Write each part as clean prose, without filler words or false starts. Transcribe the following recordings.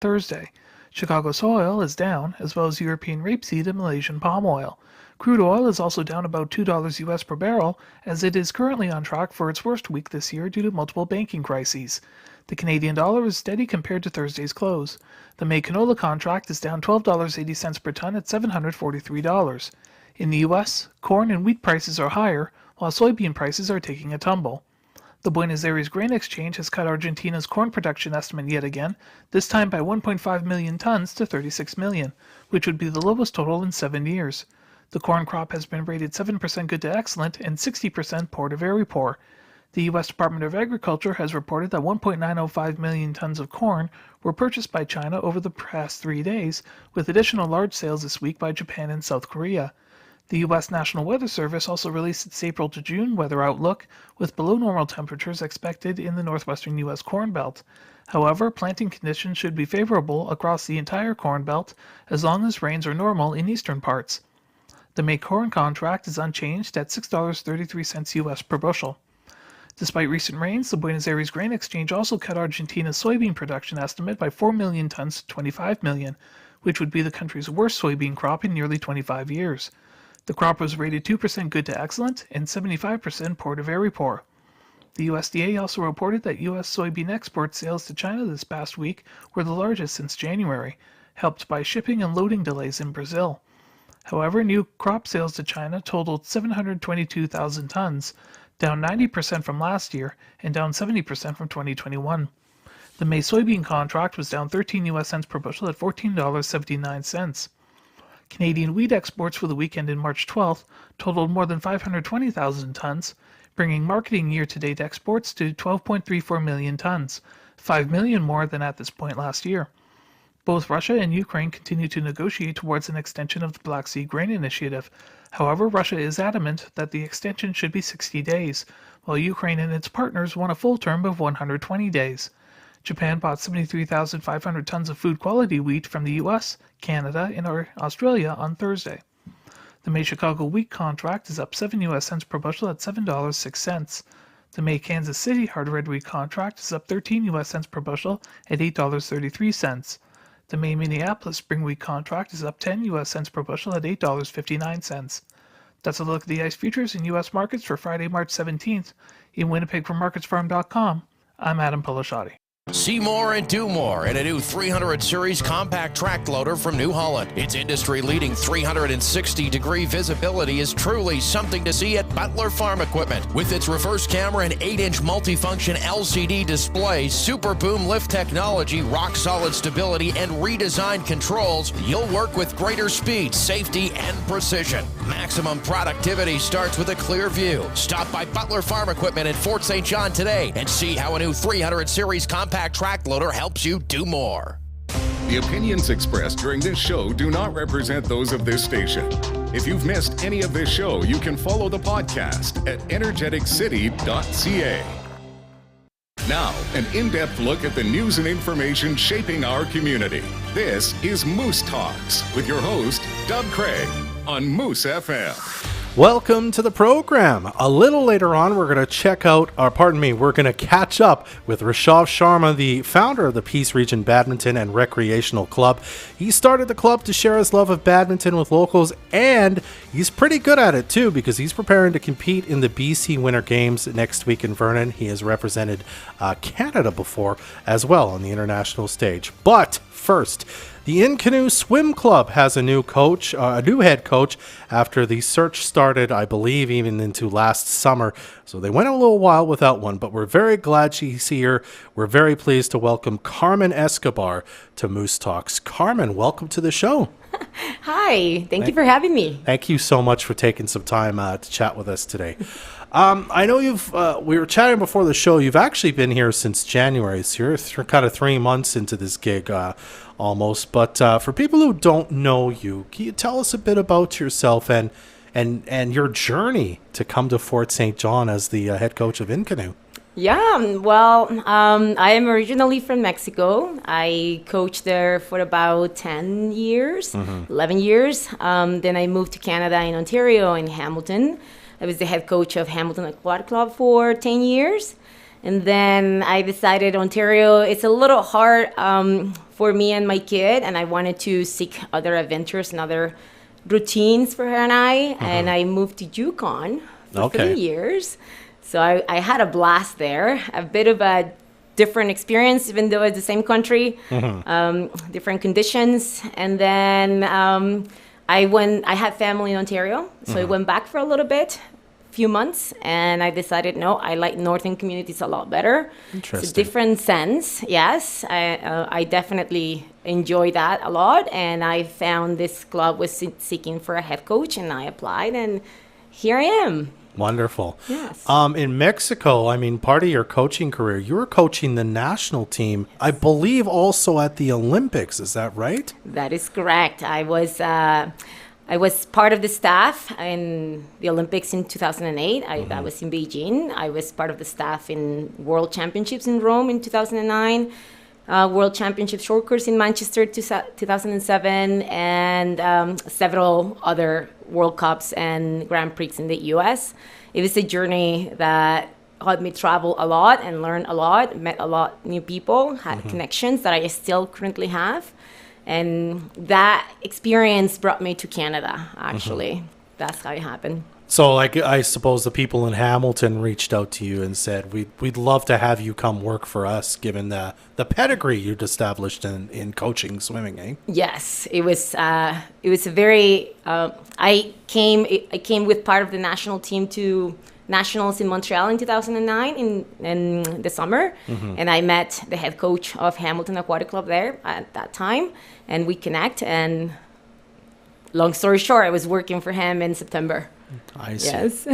Thursday. Chicago soy oil is down, as well as European rapeseed and Malaysian palm oil. Crude oil is also down about $2 US per barrel, as it is currently on track for its worst week this year due to multiple banking crises. The Canadian dollar is steady compared to Thursday's close. The May canola contract is down $12.80 per ton at $743. In the U.S., corn and wheat prices are higher, while soybean prices are taking a tumble. The Buenos Aires Grain Exchange has cut Argentina's corn production estimate yet again, this time by 1.5 million tons to 36 million, which would be the lowest total in 7 years. The corn crop has been rated 7% good to excellent and 60% poor to very poor. The U.S. Department of Agriculture has reported that 1.905 million tons of corn were purchased by China over the past 3 days, with additional large sales this week by Japan and South Korea. The U.S. National Weather Service also released its April to June weather outlook, with below normal temperatures expected in the northwestern U.S. Corn Belt. However, planting conditions should be favorable across the entire Corn Belt as long as rains are normal in eastern parts. The May corn contract is unchanged at $6.33 U.S. per bushel. Despite recent rains, the Buenos Aires Grain Exchange also cut Argentina's soybean production estimate by 4 million tons to 25 million, which would be the country's worst soybean crop in nearly 25 years. The crop was rated 2% good to excellent and 75% poor to very poor. The USDA also reported that U.S. soybean export sales to China this past week were the largest since January, helped by shipping and loading delays in Brazil. However, new crop sales to China totaled 722,000 tons, down 90% from last year and down 70% from 2021. The May soybean contract was down 13 US cents per bushel at $14.79. Canadian wheat exports for the weekend in March 12th totaled more than 520,000 tons, bringing marketing year-to-date exports to 12.34 million tons, 5 million more than at this point last year. Both Russia and Ukraine continue to negotiate towards an extension of the Black Sea Grain Initiative. However, Russia is adamant that the extension should be 60 days, while Ukraine and its partners want a full term of 120 days. Japan bought 73,500 tons of food quality wheat from the US, Canada, and Australia on Thursday. The May Chicago wheat contract is up 7 US cents per bushel at $7.06. The May Kansas City hard red wheat contract is up 13 US cents per bushel at $8.33. The May Minneapolis spring wheat contract is up 10 US cents per bushel at $8.59. That's a look at the ICE futures in U.S. markets for Friday, March 17th. In Winnipeg from MarketsFarm.com, I'm Adam Pilasciati. See more and do more in a new 300 Series compact track loader from New Holland. Its industry-leading 360-degree visibility is truly something to see at Butler Farm Equipment. With its reverse camera and 8-inch multifunction LCD display, super boom lift technology, rock-solid stability, and redesigned controls, you'll work with greater speed, safety, and precision. Maximum productivity starts with a clear view. Stop by Butler Farm Equipment in Fort St. John today and see how a new 300 Series compact track loader helps you do more. The opinions expressed during this show do not represent those of this station. If you've missed any of this show, you can follow the podcast at energeticcity.ca. Now, an in-depth look at the news and information shaping our community. This is Moose Talks with your host, Doug Craig, on Moose FM. Welcome to the program. A little later on, we're going to catch up with Rishav Sharma, the founder of the Peace Region Badminton and Recreational Club. He started the club to share his love of badminton with locals, and he's pretty good at it too, because he's preparing to compete in the BC Winter Games next week in Vernon. He has represented Canada before as well on the international stage. But first, the Inconnu Swim Club has a new head coach after the search started, I believe, even into last summer. So they went a little while without one, but we're very glad she's here. We're very pleased to welcome Carmen Escobar to Moose Talks. Carmen, welcome to the show. Hi, thank you for having me. Thank you so much for taking some time to chat with us today. I know we were chatting before the show. You've actually been here since January, so you're kind of 3 months into this gig almost. But for people who don't know you, can you tell us a bit about yourself and your journey to come to Fort St. John as the head coach of Inconnu? Yeah, well, I am originally from Mexico. I coached there for about 10 years, 11 years. Then I moved to Canada in Ontario, in Hamilton. I was the head coach of Hamilton Aquatic Club for 10 years. And then I decided Ontario, it's a little hard for me and my kid, and I wanted to seek other adventures and other routines for her and I. And I moved to Yukon for 3 years. So I had a blast there, a bit of a different experience, even though it's the same country, different conditions. And then I had family in Ontario, so I went back for a little bit, few months, and I decided, no, I like northern communities a lot better. It's a different sense, yes. I definitely enjoy that a lot, and I found this club was seeking for a head coach, and I applied, and here I am. Wonderful. Yes. In Mexico, I mean, part of your coaching career, you were coaching the national team, I believe also at the Olympics. Is that right? That is correct. I was part of the staff in the Olympics in 2008. I was in Beijing. I was part of the staff in World Championships in Rome in 2009, World Championship short course in Manchester 2007, and several other World Cups and Grand Prix in the US. It was a journey that helped me travel a lot and learn a lot, met a lot new people, had connections that I still currently have. And that experience brought me to Canada, actually. That's how it happened. So, like, I suppose the people in Hamilton reached out to you and said, we'd love to have you come work for us, given the pedigree you'd established in coaching swimming, eh? Yes, it was a very, I came with part of the national team to nationals in Montreal in 2009 in the summer, and I met the head coach of Hamilton Aquatic Club there at that time, and we connect, and long story short, I was working for him in September. I see. Yes.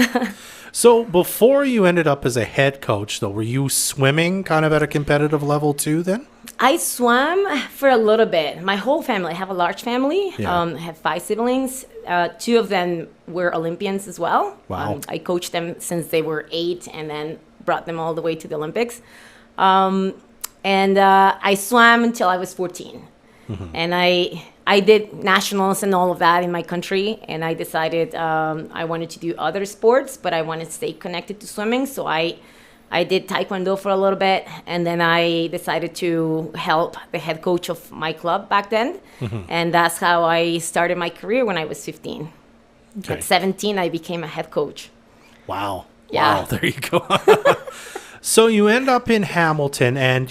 So before you ended up as a head coach, though, were you swimming kind of at a competitive level too then? I swam for a little bit. My whole family, I have a large family. Yeah. I have 5 siblings. 2 of them were Olympians as well. Wow. I coached them since they were 8 and then brought them all the way to the Olympics. And I swam until I was 14. And I did nationals and all of that in my country, and I decided I wanted to do other sports, but I wanted to stay connected to swimming. So I did Taekwondo for a little bit, and then I decided to help the head coach of my club back then. And that's how I started my career when I was 15. Okay. At 17, I became a head coach. Wow. Yeah. Wow, there you go. So you end up in Hamilton, and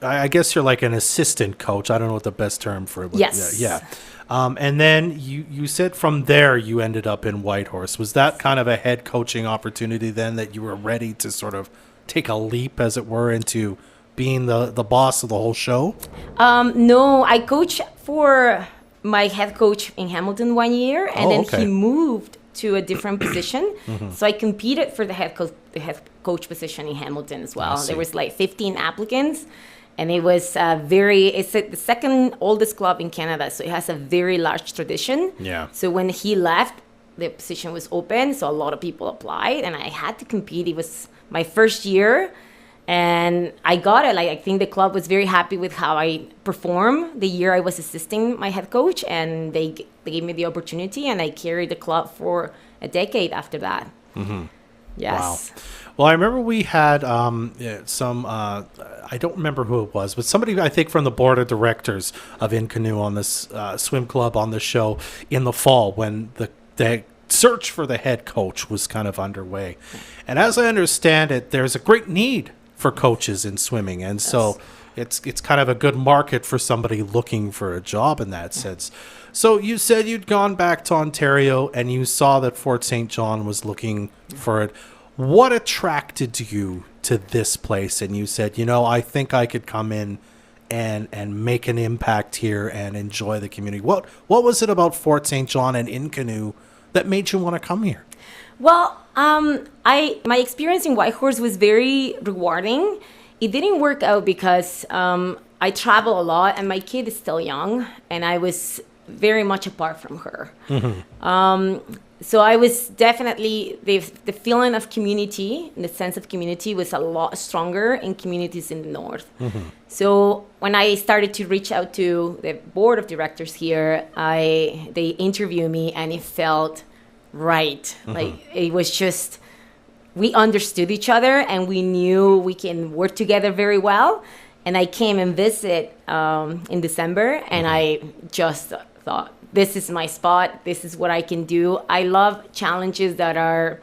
I guess you're like an assistant coach. I don't know what the best term for it was. Yes. Yeah. And then you said from there you ended up in Whitehorse. Was that kind of a head coaching opportunity then, that you were ready to sort of take a leap, as it were, into being the boss of the whole show? No, I coached for my head coach in Hamilton 1 year, and then he moved to a different position. So I competed for the head coach position in Hamilton as well. There was like 15 applicants, and it was it's the second oldest club in Canada, so it has a very large tradition. Yeah. So when he left, the position was open, so a lot of people applied, and I had to compete. It was my first year, and I got it. Like, I think the club was very happy with how I performed the year I was assisting my head coach, and they gave me the opportunity, and I carried the club for a decade after that. Yes. Wow. Well, I remember we had some, I don't remember who it was, but somebody, I think, from the board of directors of Inconnu on this swim club on the show in the fall, when the search for the head coach was kind of underway. And as I understand it, there's a great need for coaches in swimming. And so it's kind of a good market for somebody looking for a job in that sense. So you said you'd gone back to Ontario and you saw that Fort St. John was looking for it. What attracted you to this place? And you said, I think I could come in and make an impact here and enjoy the community. What was it about Fort St. John and Inconnu that made you want to come here? Well, my experience in Whitehorse was very rewarding. It didn't work out because I travel a lot, and my kid is still young, and I was very much apart from her. So I was definitely, the feeling of community, the sense of community was a lot stronger in communities in the north. So when I started to reach out to the board of directors here, they interviewed me, and it felt right. Like, it was just we understood each other and we knew we can work together very well. And I came and visit in December, and I just thought, this is my spot. This is what I can do. I love challenges that are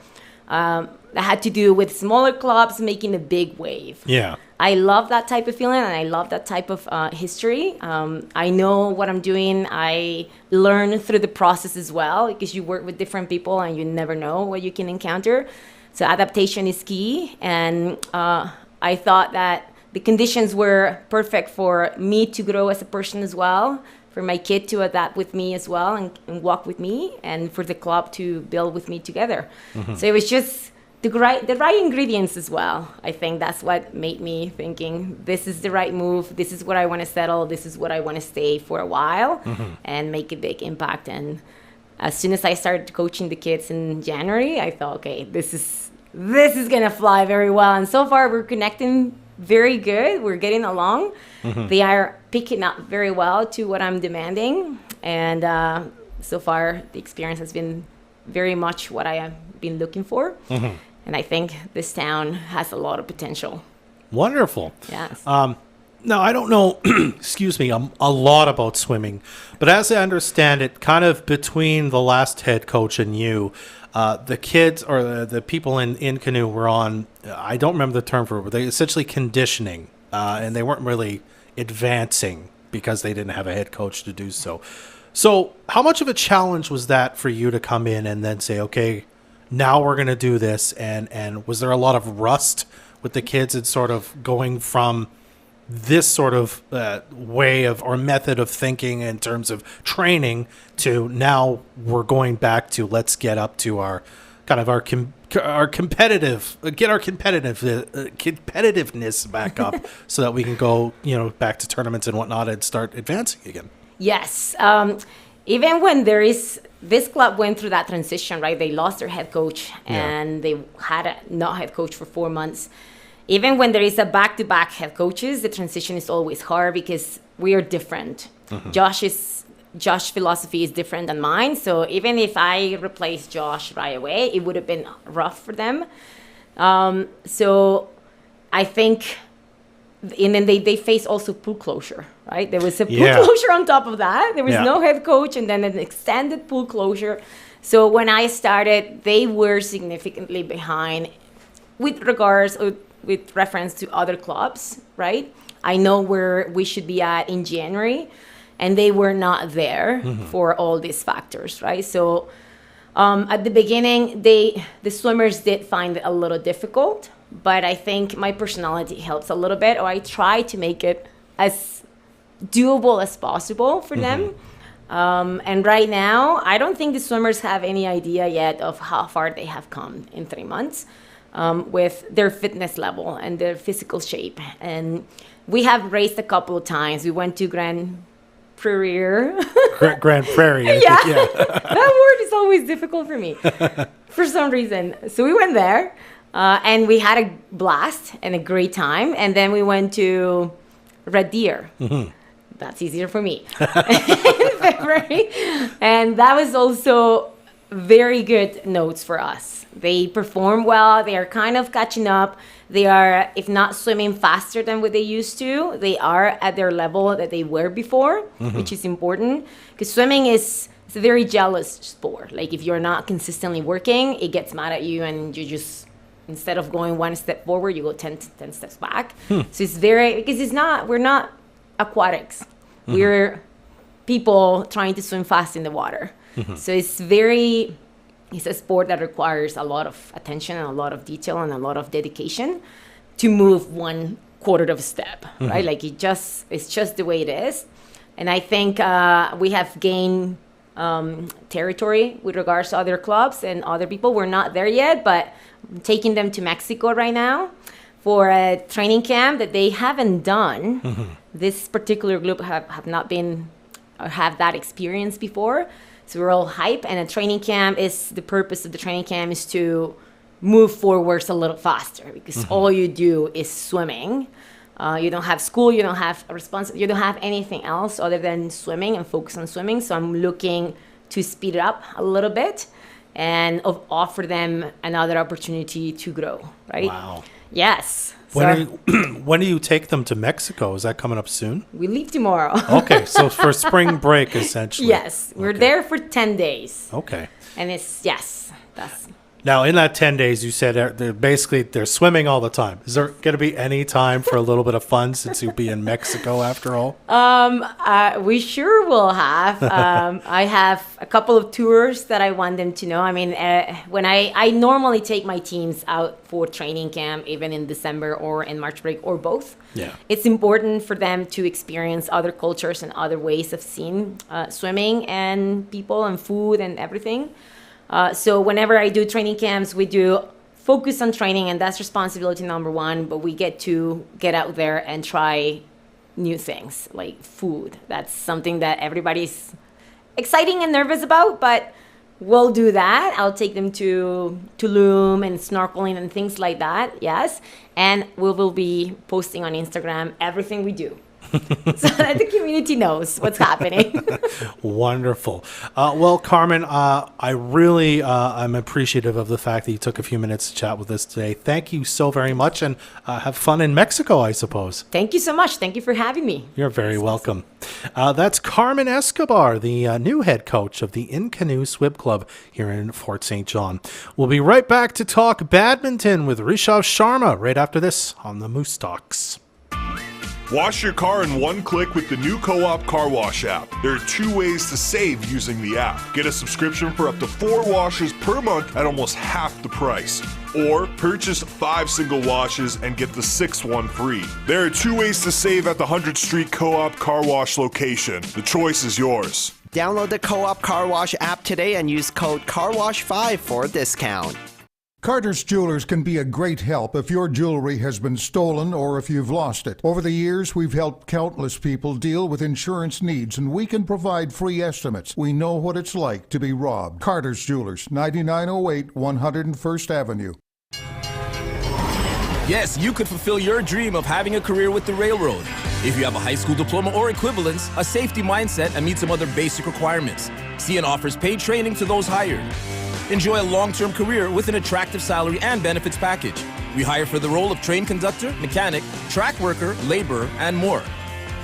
that had to do with smaller clubs making a big wave. Yeah. I love that type of feeling, and I love that type of history. I know what I'm doing. I learn through the process as well, because you work with different people and you never know what you can encounter. So adaptation is key, and I thought that the conditions were perfect for me to grow as a person as well, for my kid to adapt with me as well and walk with me, and for the club to build with me together. So it was just the right ingredients as well. I think that's what made me thinking, this is the right move. This is what I want to settle. This is what I want to stay for a while and make a big impact. And as soon as I started coaching the kids in January, I thought, okay, this is going to fly very well. And so far we're connecting very good. We're getting along. They are picking up very well to what I'm demanding. And so far the experience has been very much what I have been looking for. And I think this town has a lot of potential. Wonderful. Yes. Now, I don't know, excuse me, a lot about swimming, but as I understand it, kind of between the last head coach and you, the kids or the people in Inconnu were on, I don't remember the term for it, but they essentially conditioning, and they weren't really advancing because they didn't have a head coach to do so. So how much of a challenge was that for you to come in and then say, okay, now we're going to do this? And was there a lot of rust with the kids and sort of going from this sort of way of or method of thinking in terms of training to now we're going back to let's get up to our kind of our competitiveness back up so that we can go, back to tournaments and whatnot and start advancing again? Yes. Even when this club went through that transition, right? They lost their head coach and they had a not head coach for 4 months. Even when there is a back-to-back head coaches, the transition is always hard because we are different. Josh's philosophy is different than mine. So even if I replace Josh right away, it would have been rough for them. So I think, and then they face also pool closure, right? There was a pool closure on top of that. There was no head coach and then an extended pool closure. So when I started, they were significantly behind with reference to other clubs, right? I know where we should be at in January, and they were not there for all these factors, right? So at the beginning, the swimmers did find it a little difficult, but I think my personality helps a little bit, or I try to make it as doable as possible for them. And right now, I don't think the swimmers have any idea yet of how far they have come in 3 months with their fitness level and their physical shape. And we have raced a couple of times. We went to Grand Prairie. Grand Prairie. That word is always difficult for me for some reason. So we went there and we had a blast and a great time. And then we went to Red Deer. That's easier for me in February. And that was also very good notes for us. They perform well. They are kind of catching up. They are, if not swimming faster than what they used to, they are at their level that they were before, which is important. Because swimming it's a very jealous sport. Like if you're not consistently working, it gets mad at you and you just, instead of going one step forward, you go 10 steps back. So it's because we're not aquatics. We're people trying to swim fast in the water. So it's a sport that requires a lot of attention and a lot of detail and a lot of dedication to move 1/4 of a step, right? Like it's just the way it is. And I think we have gained territory with regards to other clubs and other people. We're not there yet, but I'm taking them to Mexico right now for a training camp that they haven't done. This particular group have not been or have that experience before. So we're all hype, and a training camp the purpose of the training camp is to move forwards a little faster because all you do is swimming. You don't have school, you don't have you don't have anything else other than swimming and focus on swimming. So I'm looking to speed it up a little bit and offer them another opportunity to grow, right? Wow. Yes. When do you take them to Mexico? Is that coming up soon? We leave tomorrow. Okay, so for spring break, essentially. Yes, we're there for 10 days. Okay. And that's... Now, in that 10 days, you said they're swimming all the time. Is there going to be any time for a little bit of fun since you'll be in Mexico after all? We sure will have. I have a couple of tours that I want them to know. I mean, when I normally take my teams out for training camp, even in December or in March break or both. Yeah. It's important for them to experience other cultures and other ways of seeing swimming and people and food and everything. So whenever I do training camps, we do focus on training, and that's responsibility number one, but we get to get out there and try new things like food. That's something that everybody's exciting and nervous about, but we'll do that. I'll take them to Tulum and snorkeling and things like that, yes. And we will be posting on Instagram everything we do. So that the community knows what's happening. Wonderful. Well, Carmen, I really am appreciative of the fact that you took a few minutes to chat with us today. Thank you so very much, and have fun in Mexico, I suppose. Thank you so much. Thank you for having me. You're very welcome. That's Carmen Escobar, the new head coach of the Inconnu Swim Club here in Fort St. John. We'll be right back to talk badminton with Rishav Sharma right after this on the Moose Talks. Wash your car in one click with the new Co-op Car Wash app. There are 2 ways to save using the app. Get a subscription for up to 4 washes per month at almost half the price. Or purchase 5 single washes and get the 6th one free. There are 2 ways to save at the 100th Street Co-op Car Wash location. The choice is yours. Download the Co-op Car Wash app today and use code CARWASH5 for a discount. Carter's Jewelers can be a great help if your jewelry has been stolen or if you've lost it. Over the years, we've helped countless people deal with insurance needs, and we can provide free estimates. We know what it's like to be robbed. Carter's Jewelers, 9908 101st Avenue. Yes, you could fulfill your dream of having a career with the railroad. If you have a high school diploma or equivalents, a safety mindset, and meet some other basic requirements. CN offers paid training to those hired. Enjoy a long-term career with an attractive salary and benefits package. We hire for the role of train conductor, mechanic, track worker, laborer, and more.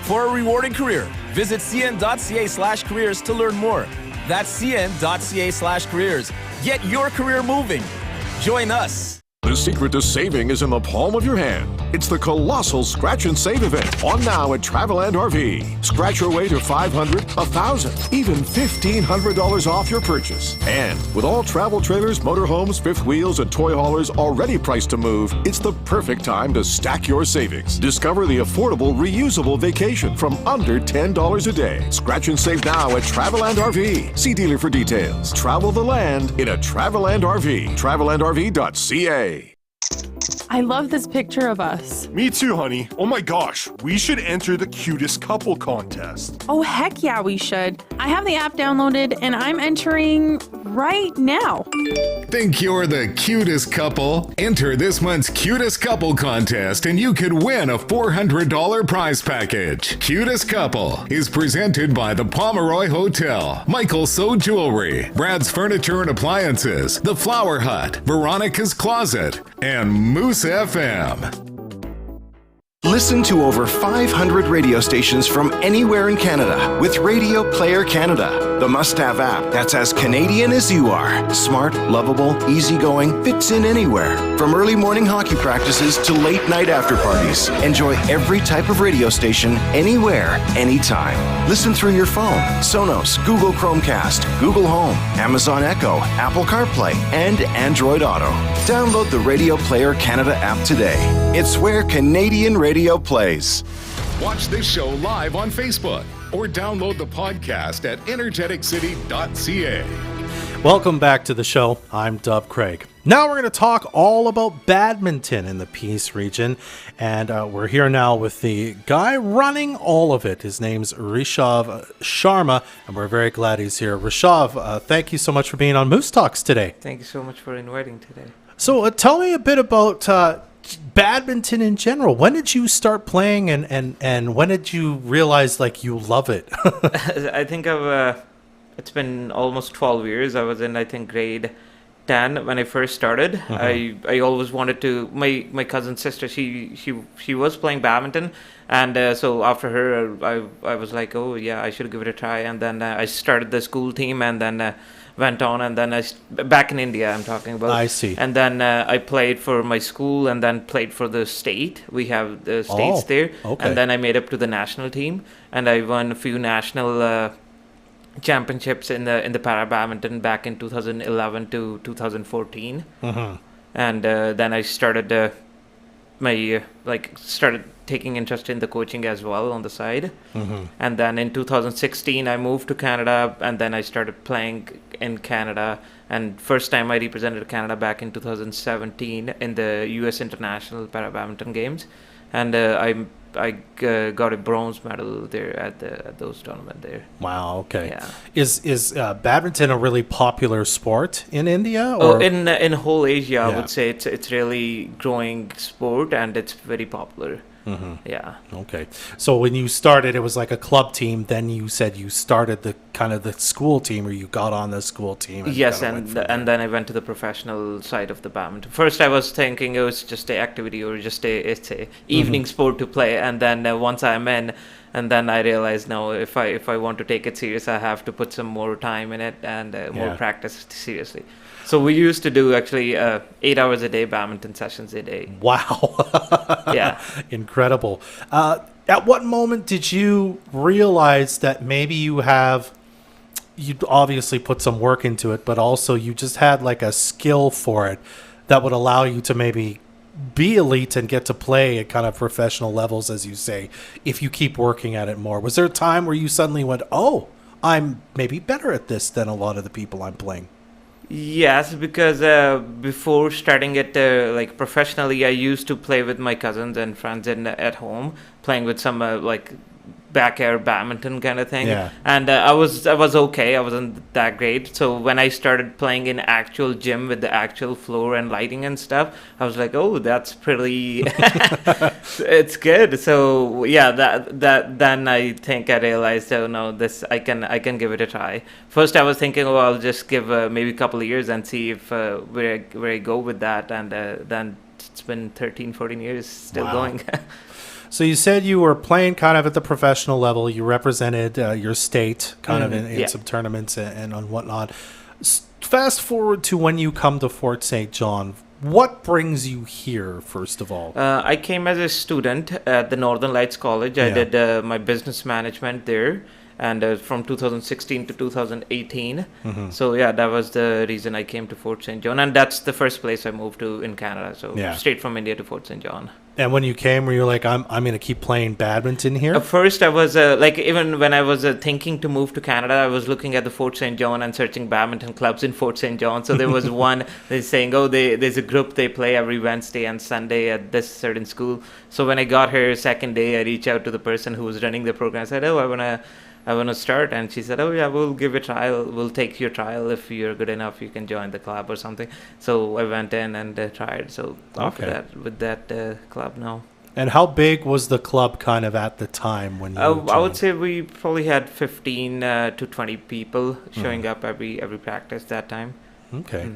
For a rewarding career, visit cn.ca/careers to learn more. That's cn.ca/careers. Get your career moving. Join us. The secret to saving is in the palm of your hand. It's the colossal Scratch and Save event on now at Traveland RV. Scratch your way to $500, $1,000, even $1,500 off your purchase. And with all travel trailers, motorhomes, fifth wheels, and toy haulers already priced to move, it's the perfect time to stack your savings. Discover the affordable, reusable vacation from under $10 a day. Scratch and save now at Traveland RV. See dealer for details. Travel the land in a Traveland RV. TravelandRV.ca. I love this picture of us. Me too, honey. Oh my gosh, we should enter the cutest couple contest. Oh, heck yeah, we should. I have the app downloaded and I'm entering right now. Think you're the cutest couple? Enter this month's Cutest Couple contest and you could win a $400 prize package. Cutest Couple is presented by the Pomeroy Hotel, Michael So Jewelry, Brad's Furniture and Appliances, The Flower Hut, Veronica's Closet, and Moose FM. Listen to over 500 radio stations from anywhere in Canada with Radio Player Canada, the must-have app that's as Canadian as you are. Smart, lovable, easygoing, fits in anywhere. From early morning hockey practices to late night after parties. Enjoy every type of radio station, anywhere, anytime. Listen through your phone, Sonos, Google Chromecast, Google Home, Amazon Echo, Apple CarPlay, and Android Auto. Download the Radio Player Canada app today. It's where Canadian radio plays. Watch this show live on Facebook or download the podcast at energeticcity.ca. Welcome back to the show. I'm Dub Craig. Now we're going to talk all about badminton in the Peace region, and we're here now with the guy running all of it. His name's Rishav Sharma, and we're very glad he's here. Rishav, thank you so much for being on Moose Talks today. Thank you so much for inviting today. So tell me a bit about badminton in general. When did you start playing, and when did you realize like you love it? I think I've it's been almost 12 years. I was in, I think, grade 10 when I first started. I always wanted to. My cousin's sister, she was playing badminton, and so after her, I was like, oh yeah, I should give it a try. And then I started the school team, and then went on, and then back in India, I'm talking about. I see. And then I played for my school, and then played for the state. We have the states there, okay. and then I made up to the national team, and I won a few national championships in the para badminton back in 2011 to 2014, and then I started started taking interest in the coaching as well on the side. And then in 2016 I moved to Canada, and then I started playing in Canada, and first time I represented Canada back in 2017 in the US International Para Badminton Games, and I got a bronze medal there at those tournaments there. Wow. Okay. Yeah. Is badminton a really popular sport in India? Or? In whole Asia, I would say it's really growing sport, and it's very popular. Yeah. Okay. So when you started, it was like a club team. Then you said you started the school team, or you got on the school team. Yes, and then I went to the professional side of the badminton. First, I was thinking it was just an activity, or just it's a evening sport to play. And then once I'm in, and then I realized, no, if I want to take it serious, I have to put some more time in it and more practice seriously. So we used to do actually 8 hours a day badminton sessions a day. Wow. Yeah. Incredible. At what moment did you realize that maybe you obviously put some work into it, but also you just had like a skill for it that would allow you to maybe be elite and get to play at kind of professional levels, as you say, if you keep working at it more? Was there a time where you suddenly went, oh, I'm maybe better at this than a lot of the people I'm playing? Yes, because before starting it professionally, I used to play with my cousins and friends at home, playing with some backyard badminton kind of thing. Yeah. And I was okay. I wasn't that great. So when I started playing in actual gym with the actual floor and lighting and stuff, I was like, oh, that's pretty. It's good. So yeah, that then I think I realized, oh no, this I can give it a try. First I was thinking, oh, I'll just give maybe a couple of years and see if where I go with that, and then it's been 13-14 years still going. So you said you were playing kind of at the professional level. You represented your state kind of in some tournaments and on whatnot. Fast forward to when you come to Fort St. John. What brings you here, first of all? I came as a student at the Northern Lights College. I did my business management there, and from 2016 to 2018. So yeah, that was the reason I came to Fort St. John, and that's the first place I moved to in Canada. So straight from India to Fort St. John. And when you came, were you like, I'm going to keep playing badminton here? At first, I was even when I was thinking to move to Canada, I was looking at the Fort St. John and searching badminton clubs in Fort St. John. So there was one that's saying, oh, there's a group, they play every Wednesday and Sunday at this certain school. So when I got here second day, I reached out to the person who was running the program. I said, oh, I want to start. And she said, oh yeah, we'll give it a trial. We'll take your trial. If you're good enough, you can join the club or something. So I went in and tried. So after that, with that club now. And how big was the club kind of at the time when you joined? I would say we probably had 15 to 20 people showing up every practice that time. Okay.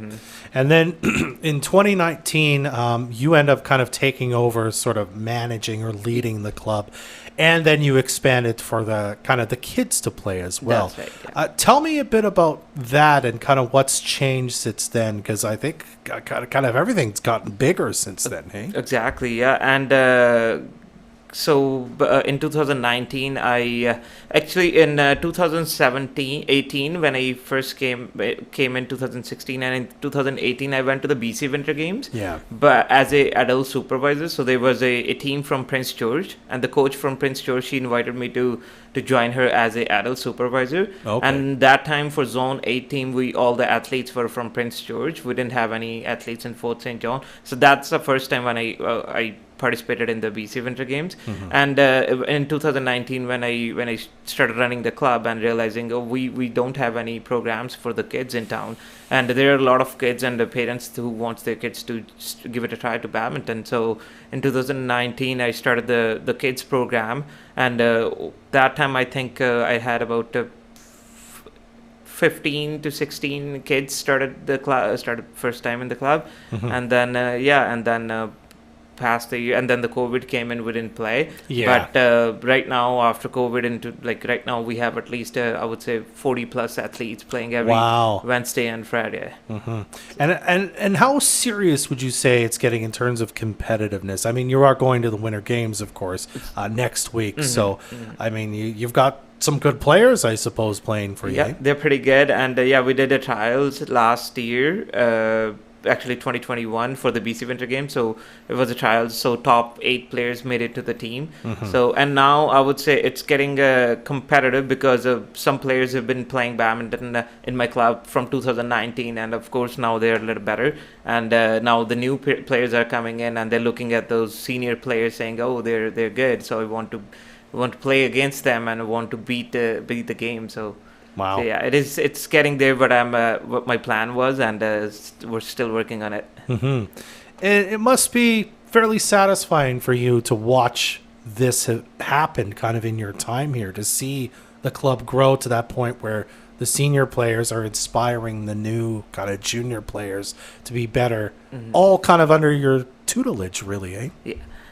And then in 2019, you end up kind of taking over, sort of managing or leading the club. And then you expanded for the kind of the kids to play as well. That's right, Tell me a bit about that and kind of what's changed since then, because I think kind of everything's gotten bigger since then, hey? Exactly, yeah. And so in 2019, I actually in 2018 when I first came in 2016, and in 2018 I went to the BC Winter Games. Yeah. But as a adult supervisor, so there was a team from Prince George, and the coach from Prince George, she invited me to join her as a adult supervisor. Okay. And that time for Zone 8 team, all the athletes were from Prince George. We didn't have any athletes in Fort St. John. So that's the first time when I participated in the BC Winter Games. And in 2019 when I started running the club and realizing we don't have any programs for the kids in town, and there are a lot of kids and the parents who wants their kids to give it a try to badminton. So in 2019 I started the kids program, and that time I think I had about 15 to 16 kids started the club, started first time in the club, and then past the year, and then the COVID came and we didn't play. Yeah. But right now, after COVID, right now we have at least I would say 40 plus athletes playing every Wednesday and Friday. And how serious would you say it's getting in terms of competitiveness? I mean, you are going to the Winter Games, of course, next week. So, I mean, you've got some good players, I suppose, playing for you. Yeah, they're pretty good. And we did the trials last year. Actually 2021 for the BC Winter Games, so it was a trial, so top 8 players made it to the team. So, and now I would say it's getting competitive because some players have been playing badminton in my club from 2019, and of course now they're a little better, and now the new players are coming in and they're looking at those senior players saying, oh, they're good, so I want to play against them and I want to beat the game. So wow. So yeah, it's getting there, but what my plan was, and we're still working on it. It must be fairly satisfying for you to watch this happen kind of in your time here, to see the club grow to that point where the senior players are inspiring the new kind of junior players to be better, all kind of under your tutelage, really, eh?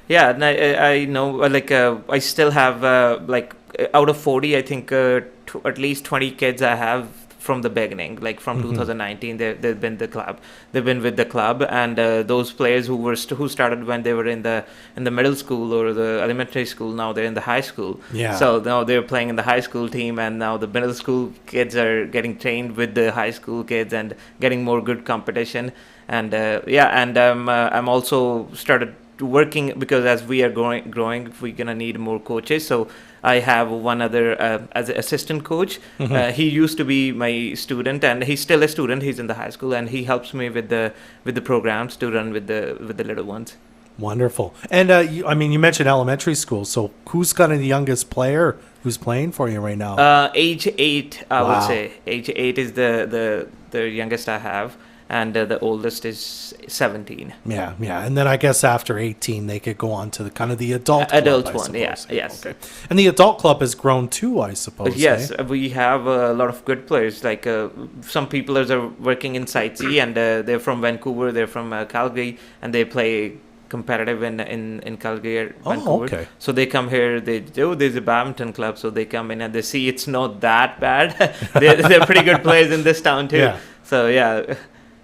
Yeah, and I know, like, I still have, like, out of 40, I think at least 20 kids I have from the beginning, like from 2019, they've been with the club, and those players who started when they were in the middle school or the elementary school, now they're in the high school. Yeah. So now they're playing in the high school team, and now the middle school kids are getting trained with the high school kids and getting more good competition. And I'm also started working, because as we are growing, we're gonna need more coaches. So I have one other as an assistant coach. He used to be my student, and he's still a student. He's in the high school, and he helps me with the programs to run with the little ones. Wonderful. And you mentioned elementary school. So who's kind of the youngest player who's playing for you right now? Age 8, I would say. Age 8 is the youngest I have. And the oldest is 17. Yeah. And then I guess after 18, they could go on to the kind of the adult club, one, yeah, yes. Okay. And the adult club has grown too, I suppose. Yes, eh? we have a lot of good players. Like some people are working in Site C, and they're from Vancouver, they're from Calgary, and they play competitive in Calgary or Vancouver. Okay. So they come here, there's a badminton club, so they come in and they see it's not that bad. they're pretty good players in this town too. Yeah. So yeah.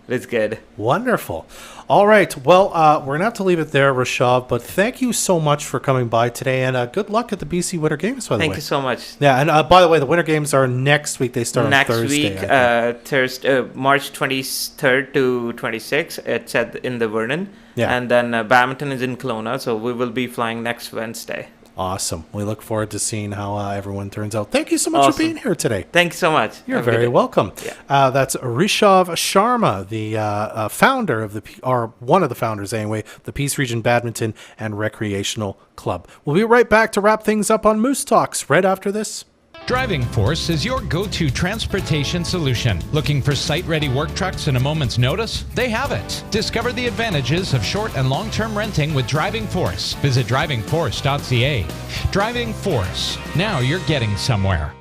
It's good. Wonderful. All right. Well, we're going to have to leave it there, Rishav, but thank you so much for coming by today, and good luck at the BC Winter Games, by the way. Thank you so much. Yeah, and by the way, the Winter Games are next week. They start on Thursday. Next week, March 23rd to 26th. It's in the Vernon. Yeah. And then Badminton is in Kelowna, so we will be flying next Wednesday. Awesome. We look forward to seeing how everyone turns out. Thank you so much for being here today. Thank you so much. You're very welcome. Yeah. That's Rishav Sharma, the founder of or one of the founders anyway, the Peace Region Badminton and Recreational Club. We'll be right back to wrap things up on Moose Talks right after this. Driving Force is your go-to transportation solution. Looking for site-ready work trucks in a moment's notice? They have it. Discover the advantages of short and long-term renting with Driving Force. Visit drivingforce.ca. Driving Force. Now you're getting somewhere.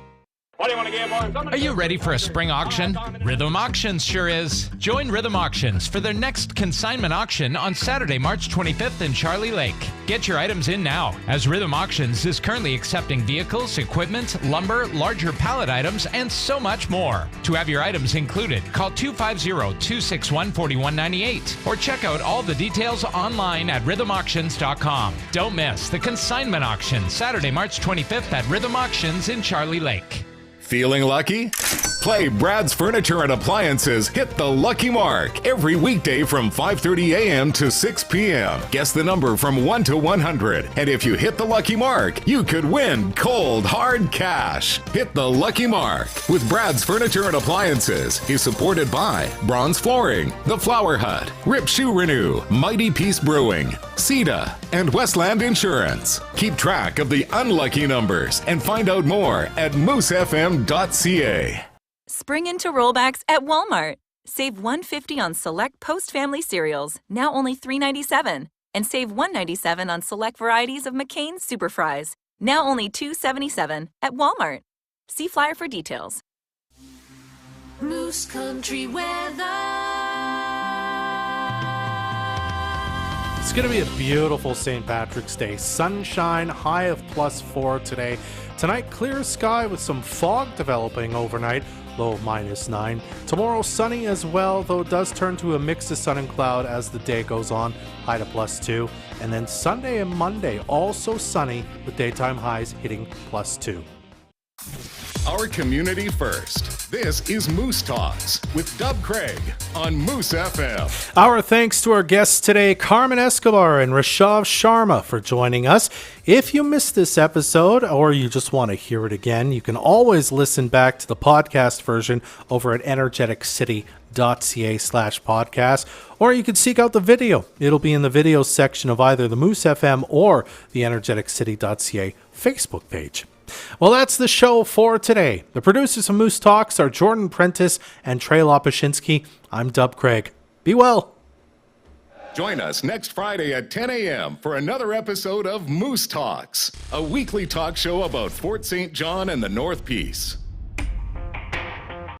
What do you want to get, boys? Are you ready for a spring auction? Rhythm Auctions sure is. Join Rhythm Auctions for their next consignment auction on Saturday, March 25th in Charlie Lake. Get your items in now, as Rhythm Auctions is currently accepting vehicles, equipment, lumber, larger pallet items, and so much more. To have your items included, call 250-261-4198 or check out all the details online at rhythmauctions.com. Don't miss the consignment auction Saturday, March 25th at Rhythm Auctions in Charlie Lake. Feeling lucky? Play Brad's Furniture and Appliances Hit the Lucky Mark every weekday from 5:30 a.m. to 6 p.m. Guess the number from 1 to 100. And if you hit the lucky mark, you could win cold, hard cash. Hit the Lucky Mark with Brad's Furniture and Appliances is supported by Bronze Flooring, The Flower Hut, Rip Shoe Renew, Mighty Peace Brewing, CETA, and Westland Insurance. Keep track of the unlucky numbers and find out more at moosefm.ca. Spring into rollbacks at Walmart. Save $1.50 on select post-family cereals, now only $3.97. And save $1.97 on select varieties of McCain's Super Fries, now only $2.77 at Walmart. See flyer for details. Moose Country weather. It's going to be a beautiful St. Patrick's Day. Sunshine, high of +4 today. Tonight, clear sky with some fog developing overnight, low of -9. Tomorrow, sunny as well, though it does turn to a mix of sun and cloud as the day goes on, high to +2. And then Sunday and Monday, also sunny with daytime highs hitting +2. Our community first. This is Moose Talks with Dub Craig on Moose FM. Our thanks to our guests today, Carmen Escobar and Rishav Sharma, for joining us. If you missed this episode or you just want to hear it again, you can always listen back to the podcast version over at energeticcity.ca/podcast, or you can seek out the video. It'll be in the video section of either the Moose FM or the energeticcity.ca Facebook page. Well, that's the show for today. The producers of Moose Talks are Jordan Prentice and Trey Lopashinsky. I'm Dub Craig. Be well. Join us next Friday at 10 a.m. for another episode of Moose Talks, a weekly talk show about Fort St. John and the North Peace.